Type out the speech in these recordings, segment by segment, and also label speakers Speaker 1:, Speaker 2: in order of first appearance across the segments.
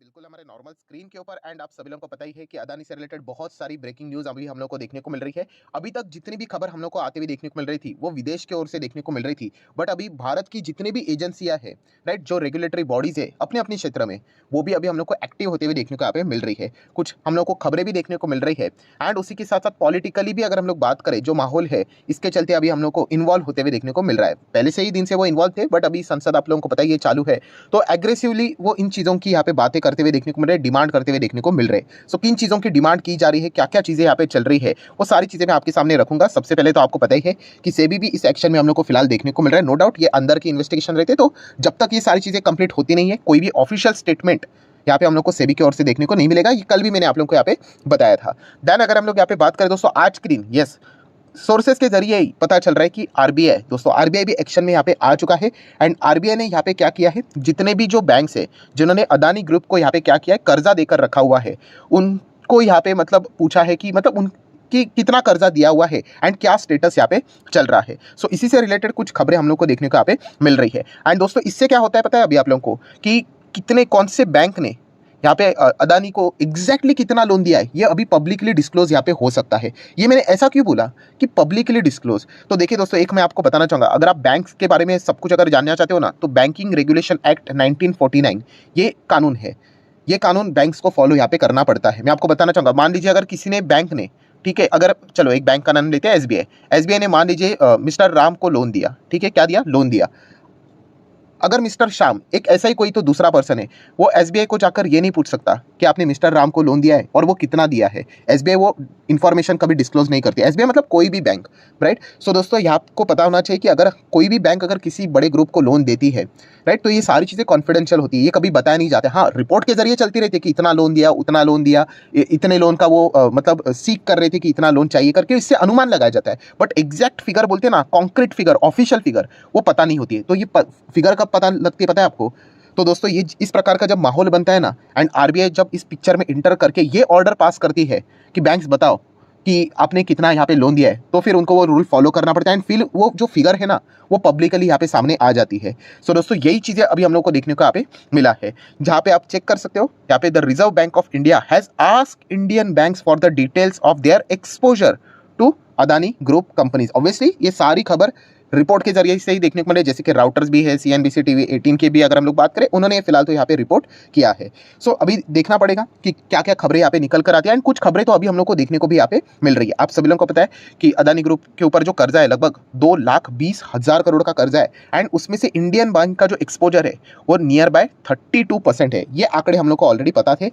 Speaker 1: बिल्कुल हमारे normal screen के ऊपर एंड आप सभी लोगों को पता ही है कि अदानी से रिलेटेड बहुत सारी ब्रेकिंग न्यूज़ अभी हम लोग को देखने को मिल रही है। अभी तक जितनी भी खबर हम लोग को आते हुए देखने को मिल रही थी, वो विदेश की ओर से देखने को मिल रही थी। बट अभी भारत की जितनी भी एजेंसियाँ हैं, राइट, जो रेगुलेटरी बॉडीज़ है अपने-अपने क्षेत्र में, वो भी अभी हम लोग को एक्टिव होते हुए देखने को यहाँ पे मिल रही है। कुछ हम लोग को खबरें भी देखने को मिल रही है एंड उसी के साथ-साथ पॉलिटिकली भी अगर हम लोग बात करें, जो माहौल है, इसके चलते अभी हम लोग को इन्वॉल्व होते हुए देखने को मिल रहा है। पहले से ही दिन से वो इन्वॉल्व थे, बट अभी संसद आप लोगों को पता ही है चालू है, तो एग्रेसिवली वो इन चीज़ों की यहाँ पे बातें करते हुए देखने को मिल रहे हैं, डिमांड करते हुए देखने को मिल रहे हैं। सो किन चीज़ों की डिमांड की जा रही है, क्या-क्या चीज़ें यहाँ पे चल रही है, वो सारी चीज़ें मैं आपके सामने रखूँगा। सबसे पहले तो आपको पता ही है कि सेबी भी इस एक्शन में हम लोग को फिलहाल देखने को मिल रहा है। नो डाउट ये अंदर की इन्वेस्टिगेशन रहते, तो जब तक ये सारी चीज़ें कंप्लीट होती नहीं है, कोई भी ऑफिशियल स्टेटमेंट यहाँ पे हम लोग को सेबी की ओर से देखने को नहीं मिलेगा। ये कल भी मैंने आप लोगों को यहाँ पे बताया था। देन अगर हम लोग यहाँ पे बात करें दोस्तों, आज के दिन यस, सोर्सेस के जरिए ही पता चल रहा है कि आरबीआई दोस्तों, आरबीआई भी एक्शन में यहाँ पे आ चुका है। एंड आरबीआई ने यहाँ पे क्या किया है, जितने भी जो बैंक्स है जिन्होंने अदानी ग्रुप को यहाँ पे क्या किया है, कर्जा देकर रखा हुआ है, उनको यहाँ पे मतलब पूछा है कि मतलब उनकी कितना कर्जा दिया हुआ है एंड क्या स्टेटस यहाँ पे चल रहा है। सो इसी से रिलेटेड कुछ खबरें हम लोग को देखने को यहाँ पे मिल रही है। एंड दोस्तों इससे क्या होता है पता है अभी आप लोगों को, कि कितने कौन से बैंक ने यहाँ पे अदानी को एग्जैक्टली कितना लोन दिया है, ये अभी पब्लिकली डिस्क्लोज यहाँ पे हो सकता है। ये मैंने ऐसा क्यों बोला कि पब्लिकली डिस्क्लोज, तो देखिए दोस्तों, एक मैं आपको बताना चाहूँगा, अगर आप बैंक्स के बारे में सब कुछ अगर जानना चाहते हो ना, तो बैंकिंग रेगुलेशन एक्ट 1949 ये कानून है। ये कानून बैंक्स को फॉलो यहाँ पे करना पड़ता है। मैं आपको बताना चाहूँगा, मान लीजिए अगर किसी ने बैंक ने, ठीक है, अगर चलो एक बैंक का नाम लेते हैं एसबीआई, एसबीआई ने मान लीजिए मिस्टर राम को लोन दिया, ठीक है, क्या दिया, लोन दिया। अगर मिस्टर श्याम, एक ऐसा ही कोई तो दूसरा पर्सन है, वो एसबीआई को जाकर ये नहीं पूछ सकता कि आपने मिस्टर राम को लोन दिया है और वो कितना दिया है। एसबीआई वो इन्फॉर्मेशन कभी डिस्क्लोज नहीं करती। एसबीआई मतलब कोई भी बैंक, राइट। सो दोस्तों यहाँ आपको पता होना चाहिए कि अगर कोई भी बैंक अगर किसी बड़े ग्रुप को लोन देती है, राइट, तो ये सारी चीज़ें कॉन्फिडेंशियल होती है, ये कभी बताया नहीं जाते। हाँ, रिपोर्ट के जरिए चलती रहती है कि इतना लोन दिया, उतना लोन दिया, इतने लोन का वो मतलब सीख कर रहे थे कि इतना लोन चाहिए करके, इससे अनुमान लगाया जाता है। बट एग्जैक्ट फिगर बोलते हैं ना, कॉन्क्रीट फिगर, ऑफिशियल फिगर, वो पता नहीं होती है। तो ये फिगर कब पता लगती है पता है आपको? तो दोस्तों ये इस प्रकार का जब माहौल बनता है ना, एंड आरबीआई जब इस पिक्चर में इंटर करके ये ऑर्डर पास करती है कि बैंक्स बताओ कि आपने कितना यहाँ पे लोन दिया है, तो फिर उनको वो रूल फॉलो करना पड़ता है एंड फिर वो जो फिगर है ना, वो पब्लिकली यहाँ पे सामने आ जाती है। सो दोस्तों यही चीज़ें अभी हम लोग को देखने को यहाँ पे मिला है, जहाँ पे आप चेक कर सकते हो, यहाँ पे the Reserve Bank of India has asked Indian banks for the details of their exposure to Adani group companies. Obviously ये सारी खबर रिपोर्ट के जरिए से ही देखने को मिले, जैसे कि राउटर्स भी है, सीएनबीसी टीवी 18 के भी अगर हम लोग बात करें, उन्होंने फिलहाल तो यहाँ पे रिपोर्ट किया है। सो अभी देखना पड़ेगा कि क्या क्या खबरें यहाँ पे निकल कर आती है एंड कुछ खबरें तो अभी हम लोग को देखने को भी यहाँ पे मिल रही है। आप सभी लोगों को पता है कि अदानी ग्रुप के ऊपर जो कर्जा है लगभग 2,20,000 करोड़ का कर्जा है एंड उसमें से इंडियन बैंक का जो एक्सपोजर है वो नियर बाय 32% है। ये आंकड़े हम लोग को ऑलरेडी पता थे।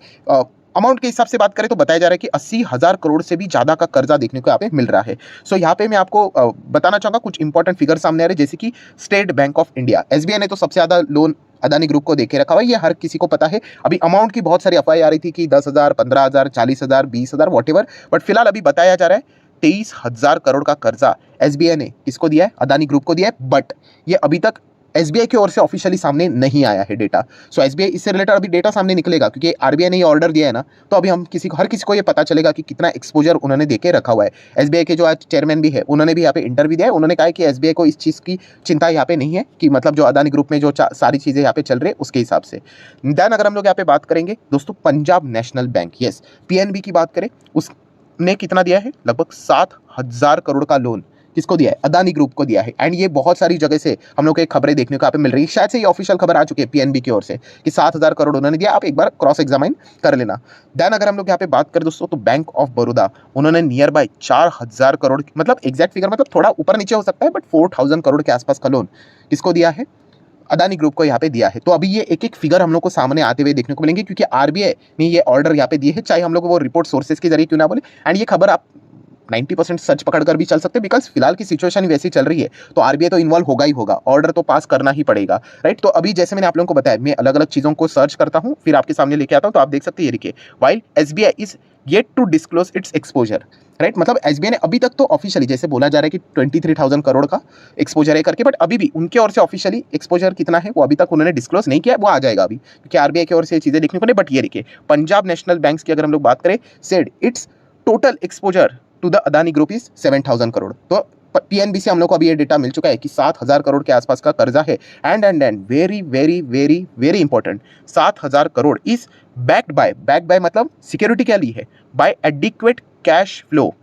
Speaker 1: अमाउंट के हिसाब से बात करें तो बताया जा रहा है कि 80,000 करोड़ से भी ज़्यादा का कर्जा देखने को यहाँ पे मिल रहा है। सो यहाँ पे मैं आपको बताना चाहूँगा कुछ इंपॉर्टेंट फिगर सामने आ रहे हैं, जैसे कि state bank of India, SBI ने तो सबसे ज़्यादा लोन अदानी ग्रुप को देके रखा हुआ है, ये हर किसी को पता है। अभी अमाउंट की बहुत सारी अफवाहें आ रही थी कि 10,000, 15,000, 40,000, 20,000 वॉटेवर, बट फिलहाल अभी बताया जा रहा है 23,000 करोड़ का कर्जा एसबीआई ने किसको दिया है, अदानी ग्रुप को दिया है। बट ये अभी तक एसबीआई की ओर से ऑफिशियली सामने नहीं आया है डेटा। सो एसबीआई इससे रिलेटेड अभी डेटा सामने निकलेगा, क्योंकि आरबीआई ने ये ऑर्डर दिया है ना, तो अभी हम हर किसी को ये पता चलेगा कि कितना एक्सपोजर उन्होंने देके रखा हुआ है। एसबीआई के जो आज चेयरमैन भी है, उन्होंने भी यहाँ पे इंटरव्यू दिया है। उन्होंने कहा है कि एसबीआई को इस चीज़ की चिंता यहाँ पे नहीं है, कि मतलब जो अदानी ग्रुप में जो सारी चीज़ें यहाँ पे चल रही है उसके हिसाब से। देन अगर हम लोग यहाँ पे बात करेंगे दोस्तों, Punjab national bank, yes, PNB की बात करें, उसने कितना दिया है, लगभग 7,000 करोड़ का लोन किसको दिया है, अदानी ग्रुप को दिया है। एंड ये बहुत सारी जगह से हम लोग को एक खबरें देखने को यहाँ पे मिल रही है, शायद से ये ऑफिशियल खबर आ चुकी है पीएनबी की ओर से कि 7,000 करोड़ उन्होंने दिया। आप एक बार क्रॉस एग्जामाइन कर लेना। देन अगर हम लोग यहाँ पे बात करें दोस्तों, तो बैंक ऑफ बड़ौदा, उन्होंने नियर बाय 4,000 करोड़, मतलब एग्जैक्ट फिगर मतलब थोड़ा ऊपर नीचे हो सकता है, बट 4,000 करोड़ के आसपास का लोन किसको दिया है, अदानी ग्रुप को यहाँ पे दिया है। तो अभी ये एक एक फिगर हम लोग को सामने आते हुए देखने को मिलेंगे, क्योंकि आरबीआई ने ये ऑर्डर यहाँ पे दिए हैं, चाहे हम लोग वो रिपोर्ट सोर्सेज के जरिए क्यों ना बोले। एंड ये खबर आप 90% सच पकड़कर भी चल सकते हैं, बिकॉज फिलहाल की सिचुएशन ही वैसी चल रही है, तो आरबीआई तो इन्वॉल्व होगा ही होगा, ऑर्डर तो पास करना ही पड़ेगा, राइट। तो अभी जैसे मैंने आप लोगों को बताया, मैं अलग अलग चीज़ों को सर्च करता हूँ, फिर आपके सामने लेके आता हूँ, तो आप देख सकते हैं ये देखिए, while SBI is yet to disclose its exposure, right, मतलब एसबीआई ने अभी तक तो ऑफिशियली जैसे बोला जा रहा है कि 23,000 करोड़ का एक्सपोजर है करके, बट अभी भी उनके ओर से ऑफिशियली एक्सपोजर कितना है वो अभी तक उन्होंने डिस्क्लोज नहीं किया, वो आ जाएगा अभी, क्योंकि आरबीआई की ओर से चीज़ें देखने को नहीं। बट ये देखिए, पंजाब नेशनल बैंक की अगर हम लोग बात करें, said its total exposure to the Adani group is 7,000 crore. तो पीएनबी से हम लोग को अभी ये डेटा मिल चुका है कि 7,000 करोड़ के आसपास का कर्जा है। And very very very very important, 7,000 crore is backed by मतलब सिक्योरिटी क्या ली है, बाय एडिक्वेट कैश फ्लो।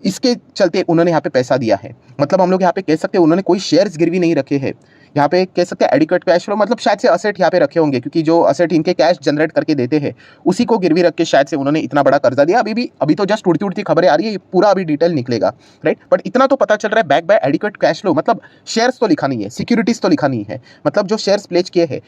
Speaker 1: इसके चलते उन्होंने यहाँ पे पैसा दिया है। मतलब हम लोग यहाँ पे कह सकते हैं उन्होंने कोई शेयर्स गिरवी नहीं रखे हैं। यहाँ पे कह सकते हैं एडिक्वेट कैश फ्लो, मतलब शायद से असेट यहाँ पे रखे होंगे, क्योंकि जो असेट इनके कैश जनरेट करके देते हैं उसी को गिरवी रख के शायद से उन्होंने इतना बड़ा कर्जा दिया। अभी तो जस्ट उड़ती उड़ती खबरें आ रही है, ये पूरा अभी डिटेल निकलेगा, राइट। बट इतना तो पता चल रहा है back by adequate cash flow, मतलब शेयर्स तो लिखा नहीं है, सिक्योरिटीज तो लिखा नहीं है। मतलब जो शेयर्स प्लेज किए हैं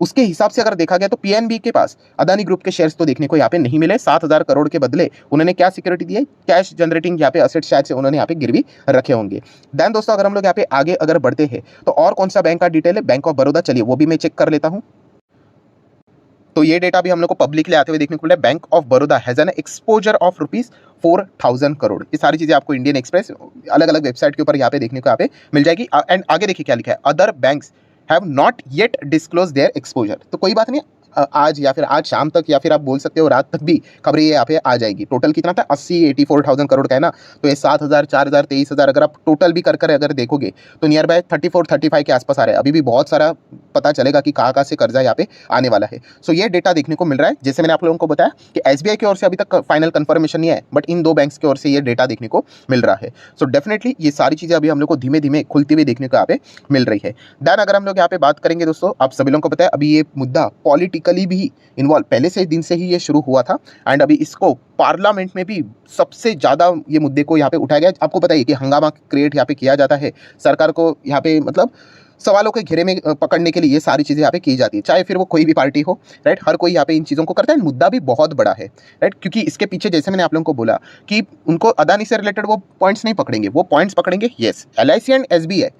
Speaker 1: उसके हिसाब से अगर देखा गया तो पीएनबी के पास अदानी ग्रुप के शेयर्स तो देखने को यहाँ पे नहीं मिले। 7,000 करोड़ के बदले उन्होंने क्या सिक्योरिटी दी है, कैश जनरेटिंग यहाँ पे असेट शायद से उन्होंने यहाँ पे गिरवी रखे होंगे। देन दोस्तों अगर हम लोग यहाँ पे आगे अगर बढ़ते हैं तो और कौन सा बैंक का डिटेल है, बैंक ऑफ बड़ौदा, चलिए वो भी मैं चेक कर लेता हूं। तो ये डेटा भी हम लोग को पब्लिकली आते हुए देखने को मिला है। Bank of Baroda has an exposure of ₹4,000 crore. ये सारी चीजें आपको इंडियन एक्सप्रेस अलग अलग वेबसाइट के ऊपर यहाँ पे देखने को यहाँ पे मिल जाएगी। एंड आगे देखिए क्या लिखा है, other banks have not yet disclose there exposure. तो कोई बात नहीं, आज या फिर आज शाम तक या फिर आप बोल सकते हो रात तक भी खबरें यहाँ पे आ जाएगी। टोटल कितना था, 84,000 करोड़ का है ना। तो ये 7,000, 4,000, 23,000 अगर आप टोटल भी कर अगर देखोगे तो नियर बाय 34-35 के आसपास आ रहा है। अभी भी बहुत सारा पता चलेगा कि कहाँ से कर्जा यहाँ पे आने वाला है। सो ये डेटा देखने को मिल रहा है। जैसे मैंने आप लोगों को बताया कि एसबीआई की ओर से अभी तक फाइनल कंफर्मेशन नहीं है, बट इन दो बैंक्स की ओर से ये डेटा देखने को मिल रहा है। सो डेफिनेटली ये सारी चीजें अभी हम लोग को धीमे धीमे खुलती हुई देखने को यहाँ पे मिल रही है। देन अगर हम लोग यहाँ पे बात करेंगे दोस्तों, आप सभी लोगों को पता है अभी ये मुद्दा पॉलिटिकली भी इन्वॉल्व पहले से दिन से ही ये शुरू हुआ था। एंड अभी इसको पार्लियामेंट में भी सबसे ज़्यादा ये मुद्दे को यहाँ पे उठाया गया। आपको बताइए कि हंगामा क्रिएट यहाँ पे किया जाता है, सरकार को यहाँ पे मतलब सवालों के घेरे में पकड़ने के लिए ये सारी चीज़ें यहाँ पे की जाती है, चाहे फिर वो कोई भी पार्टी हो, राइट। हर कोई यहाँ पे इन चीज़ों को करता है। मुद्दा भी बहुत बड़ा है, राइट, क्योंकि इसके पीछे जैसे मैंने आप लोगों को बोला कि उनको अदानी से रिलेटेड वो पॉइंट्स नहीं पकड़ेंगे, वो पॉइंट्स पकड़ेंगे यस एलआईसी एंड एसबीआई।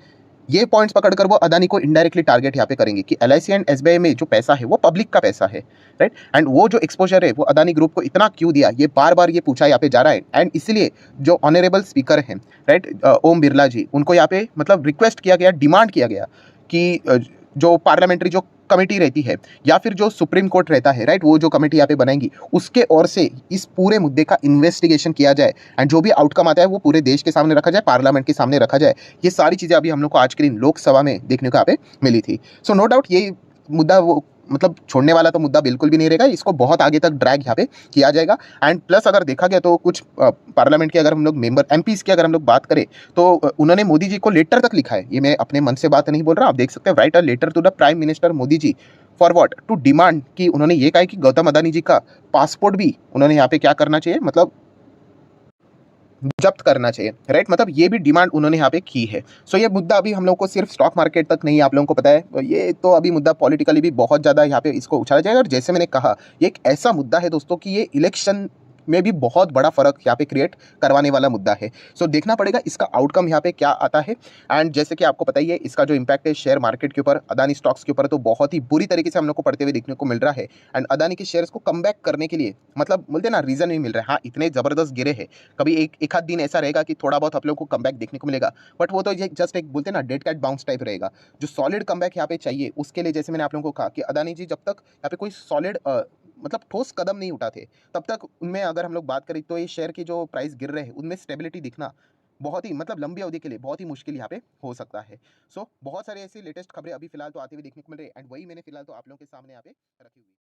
Speaker 1: ये पॉइंट्स पकड़कर वो अदानी को इनडायरेक्टली टारगेट यहाँ पे करेंगे कि एलआईसी एंड एसबीआई में जो पैसा है वो पब्लिक का पैसा है, राइट। एंड वो जो एक्सपोजर है वो अदानी ग्रुप को इतना क्यों दिया, ये बार बार ये पूछा यहाँ पे जा रहा है। एंड इसलिए जो ऑनरेबल स्पीकर हैं, राइट, ओम बिरला जी, उनको यहाँ पे मतलब रिक्वेस्ट किया गया, डिमांड किया गया कि जो पार्लियामेंट्री जो कमेटी रहती है या फिर जो सुप्रीम कोर्ट रहता है, राइट, वो जो कमेटी यहाँ पे बनाएंगी उसके ओर से इस पूरे मुद्दे का इन्वेस्टिगेशन किया जाए। एंड जो भी आउटकम आता है वो पूरे देश के सामने रखा जाए, पार्लियामेंट के सामने रखा जाए। ये सारी चीज़ें अभी हम लोग को आज के दिन लोकसभा में देखने को यहाँ पे मिली थी। सो नो डाउट ये मुद्दा वो मतलब छोड़ने वाला तो मुद्दा बिल्कुल भी नहीं रहेगा, इसको बहुत आगे तक ड्रैग यहाँ पे किया जाएगा। एंड प्लस अगर देखा गया तो कुछ पार्लियामेंट के अगर हम लोग मेंबर एमपीज की अगर हम लोग बात करें तो उन्होंने मोदी जी को लेटर तक लिखा है। ये मैं अपने मन से बात नहीं बोल रहा, आप देख सकते हैं, write a letter to the prime minister Modi ji for what, to demand, कि उन्होंने ये कहा है कि गौतम अदानी जी का पासपोर्ट भी उन्होंने यहाँ पे क्या करना चाहिए, मतलब जब्त करना चाहिए, राइट। मतलब ये भी डिमांड उन्होंने यहाँ पे की है। सो ये मुद्दा अभी हम लोग को सिर्फ स्टॉक मार्केट तक नहीं, आप लोगों को पता है ये तो अभी मुद्दा पॉलिटिकली भी बहुत ज़्यादा यहाँ पे इसको उछाला जाएगा। और जैसे मैंने कहा ये एक ऐसा मुद्दा है दोस्तों कि ये इलेक्शन में भी बहुत बड़ा फर्क यहाँ पे क्रिएट करवाने वाला मुद्दा है। सो देखना पड़ेगा इसका आउटकम यहाँ पे क्या आता है। एंड जैसे कि आपको पता ही है इसका जो इम्पैक्ट है शेयर मार्केट के ऊपर, अदानी स्टॉक्स के ऊपर, तो बहुत ही बुरी तरीके से हम लोग को पड़ते हुए देखने को मिल रहा है। एंड अदानी के शेयर्स को कम बैक करने के लिए मतलब बोलते हैं ना रीजन नहीं मिल रहा है। हाँ इतने जबरदस्त गिरे हैं, कभी एक आध दिन ऐसा रहेगा कि थोड़ा बहुत आप लोग को कम बैक देखने को मिलेगा, बट वो तो जस्ट एक बोलते हैं ना डेड कैट बाउंस टाइप रहेगा। जो सॉलिड कम बैक यहाँ पे चाहिए उसके लिए जैसे मैंने आप लोगों को कहा कि अदानी जी जब तक यहाँ पे कोई सॉलिड मतलब ठोस कदम नहीं उठाते तब तक उनमें अगर हम लोग बात करें तो ये शेयर की जो प्राइस गिर रहे हैं उनमें स्टेबिलिटी दिखना बहुत ही मतलब लंबी अवधि के लिए बहुत ही मुश्किल यहाँ पे हो सकता है। सो बहुत सारे ऐसी लेटेस्ट खबरें अभी फिलहाल तो आती हुई देखने को मिल रही है। एंड वही मैंने फिलहाल तो आप लोगों के सामने यहाँ पे रखी हुई है।